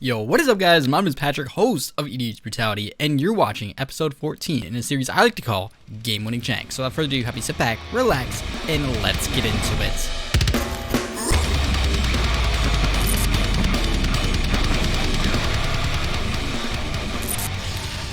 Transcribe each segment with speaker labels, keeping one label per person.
Speaker 1: Yo, what is up guys? My name is Patrick, host of EDH Brutality, and you're watching episode 14 in a series I like to call Game Winning Jank. So without further ado, happy sit back, relax, and let's get into it.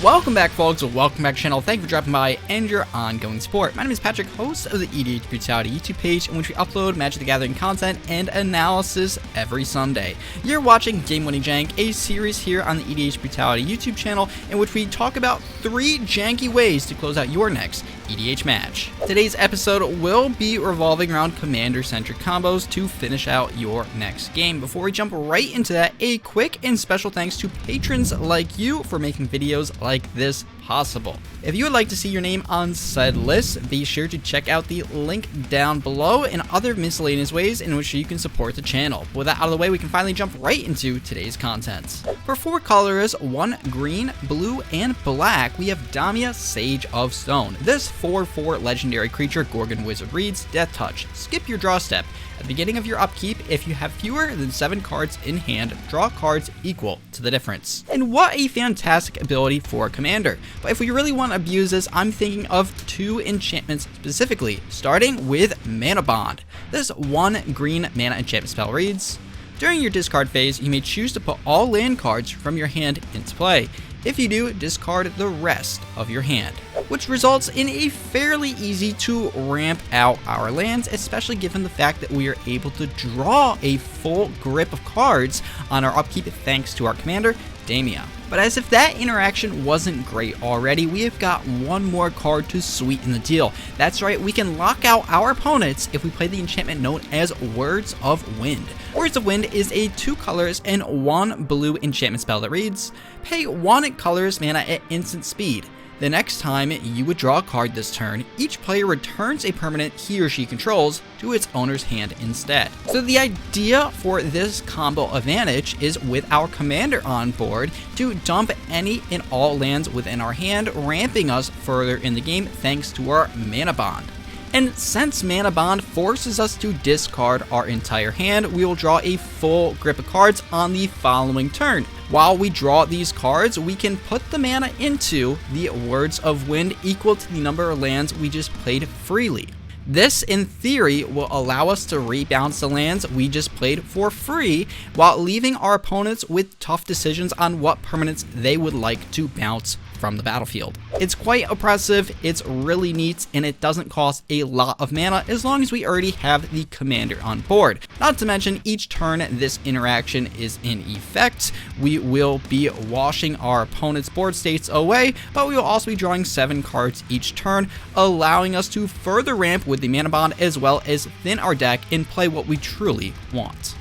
Speaker 1: Welcome back folks, welcome back to the channel, thank you for dropping by and your ongoing support. My name is Patrick, host of the EDH Brutality YouTube page in which we upload Magic the Gathering content and analysis every Sunday. You're watching Game Winning Jank, a series here on the EDH Brutality YouTube channel in which we talk about 3 janky ways to close out your next EDH match. Today's episode will be revolving around commander-centric combos to finish out your next game. Before we jump right into that, a quick and special thanks to patrons like you for making videos like this possible. If you would like to see your name on said list, be sure to check out the link down below and other miscellaneous ways in which you can support the channel. With that out of the way, we can finally jump right into today's content. For 4 colors, 1 green, blue, and black, we have Damia, Sage of Stone. This 4/4 legendary creature, Gorgon Wizard reads, Death Touch. Skip your draw step. At the beginning of your upkeep, if you have fewer than 7 cards in hand, draw cards equal to the difference. And what a fantastic ability for a commander. But if we really want to abuse this, I'm thinking of 2 enchantments specifically, starting with Mana Bond. This 1 green mana enchantment spell reads, during your discard phase, you may choose to put all land cards from your hand into play. If you do, discard the rest of your hand, which results in a fairly easy to ramp out our lands, especially given the fact that we are able to draw a full grip of cards on our upkeep thanks to our commander, Damia. But as if that interaction wasn't great already, we have got one more card to sweeten the deal. That's right, we can lock out our opponents if we play the enchantment known as Words of Wind. Words of Wind is a 2 colors and 1 blue enchantment spell that reads, pay 1 colors mana at instant speed. The next time you would draw a card this turn, each player returns a permanent he or she controls to its owner's hand instead. So the idea for this combo advantage is with our commander on board to dump any and all lands within our hand, ramping us further in the game thanks to our Mana Bond. And since Mana Bond forces us to discard our entire hand, we will draw a full grip of cards on the following turn. While we draw these cards, we can put the mana into the Words of Wind equal to the number of lands we just played freely. This, in theory, will allow us to rebalance the lands we just played for free while leaving our opponents with tough decisions on what permanents they would like to bounce from the battlefield. It's quite oppressive, it's really neat, and it doesn't cost a lot of mana as long as we already have the commander on board. Not to mention, each turn this interaction is in effect, we will be washing our opponent's board states away, but we will also be drawing 7 cards each turn, allowing us to further ramp with the Mana Bond as well as thin our deck and play what we truly want.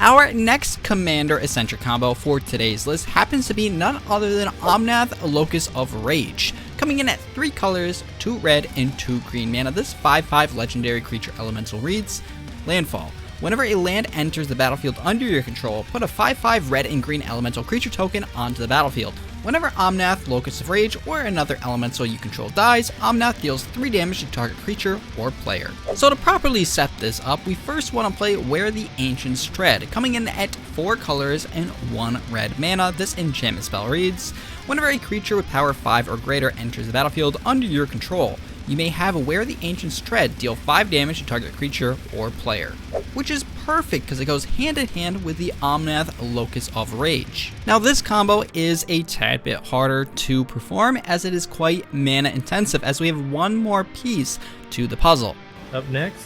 Speaker 1: Our next commander-eccentric combo for today's list happens to be none other than Omnath, Locus of Rage. Coming in at 3 colors, 2 red, and 2 green mana, this 5/5 legendary creature elemental reads, Landfall. Whenever a land enters the battlefield under your control, put a 5/5 red and green elemental creature token onto the battlefield. Whenever Omnath, Locus of Rage, or another elemental you control dies, Omnath deals 3 damage to target creature or player. So to properly set this up, we first want to play Where the Ancients Tread. Coming in at 4 colors and 1 red mana, this enchantment spell reads, whenever a creature with power 5 or greater enters the battlefield under your control, you may have Where the Ancients Tread deal 5 damage to target creature or player, which is perfect because it goes hand in hand with the Omnath, Locus of Rage. Now this combo is a tad bit harder to perform as it is quite mana intensive, as we have one more piece to the puzzle.
Speaker 2: Up next,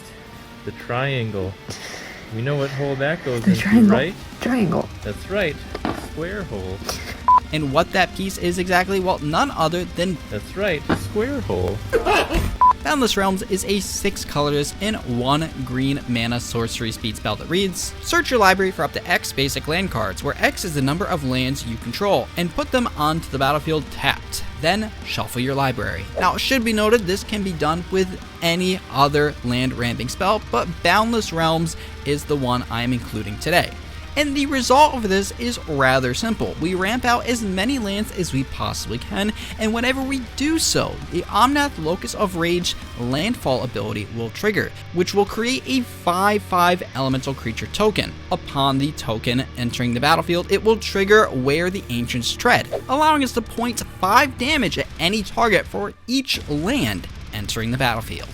Speaker 2: the triangle. We know what hole that goes
Speaker 3: The
Speaker 2: into,
Speaker 3: triangle.
Speaker 2: right?
Speaker 3: Triangle.
Speaker 2: That's right, square hole.
Speaker 1: And what that piece is exactly, well, none other than
Speaker 2: That's right, square hole.
Speaker 1: Boundless Realms is a 6 colors and 1 green mana sorcery speed spell that reads, search your library for up to X basic land cards, where X is the number of lands you control, and put them onto the battlefield tapped. Then shuffle your library. Now it should be noted this can be done with any other land ramping spell, but Boundless Realms is the one I am including today. And the result of this is rather simple. We ramp out as many lands as we possibly can, and whenever we do so, the Omnath Locus of Rage landfall ability will trigger, which will create a 5/5 elemental creature token. Upon the token entering the battlefield, it will trigger Where the Ancients Tread, allowing us to point 5 damage at any target for each land entering the battlefield.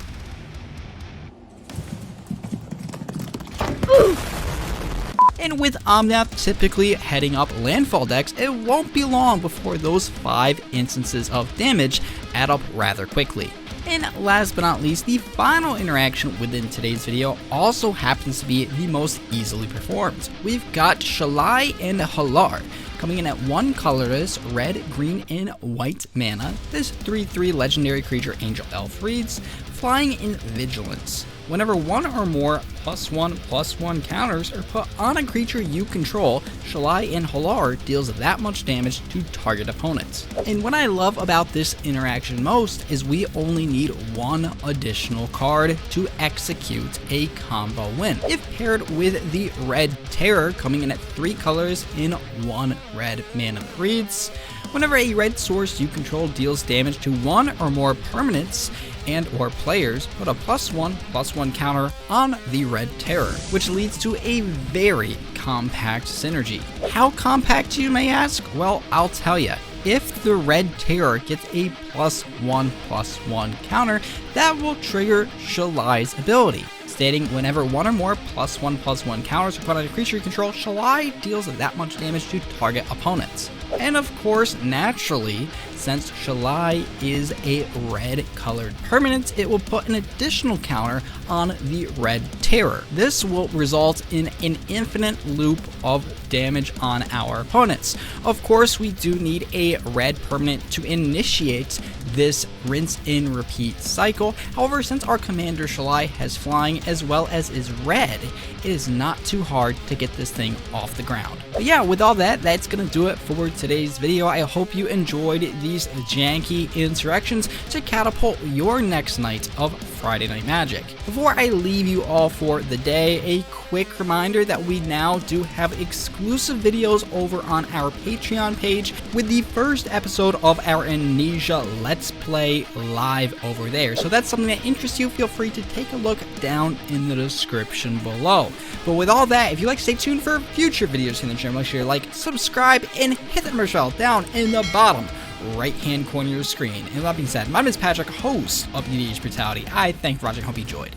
Speaker 1: And with Omnath typically heading up landfall decks, it won't be long before those 5 instances of damage add up rather quickly. And last but not least, the final interaction within today's video also happens to be the most easily performed. We've got Shalai and Halar coming in at 1 colorless, red, green, and white mana. This 3/3 legendary creature Angel Elf reads, flying in Vigilance. Whenever 1 or more +1/+1 counters are put on a creature you control, Shalai and Halar deals that much damage to target opponents. And what I love about this interaction most is we only need 1 additional card to execute a combo win. If paired with the Red Terror coming in at 3 colors in 1 red mana reads, whenever a red source you control deals damage to 1 or more permanents and or players, put a +1/+1 counter on the Red Terror, which leads to a very compact synergy. How compact, you may ask? Well, I'll tell you. If the Red Terror gets a +1/+1 counter, that will trigger Shalai's ability, stating whenever 1 or more +1/+1 counters are put on a creature you control, Shalai deals that much damage to target opponents. And of course, naturally, since Shalai is a red colored permanent, it will put an additional counter on the Red Terror. This will result in an infinite loop of damage on our opponents. Of course, we do need a red permanent to initiate this rinse and repeat cycle. However, since our commander Shalai has flying as well as is red, it is not too hard to get this thing off the ground. But yeah, with all that, that's gonna do it for today's video. I hope you enjoyed these janky insurrections to catapult your next night of Friday Night Magic. Before I leave you all for the day, a quick reminder that we now do have exclusive videos over on our Patreon page with the first episode of our Amnesia Let's Play live over there. So if that's something that interests you, feel free to take a look down in the description below. But with all that, if you'd like to stay tuned for future videos in the channel, make sure you like, subscribe, and hit that bell down in the bottom right hand corner of your screen. And with that being said, my name is Patrick, host of EDH Brutality. I thank you for watching, hope you enjoyed,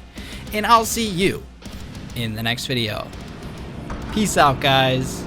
Speaker 1: and I'll see you in the next video. Peace out, guys.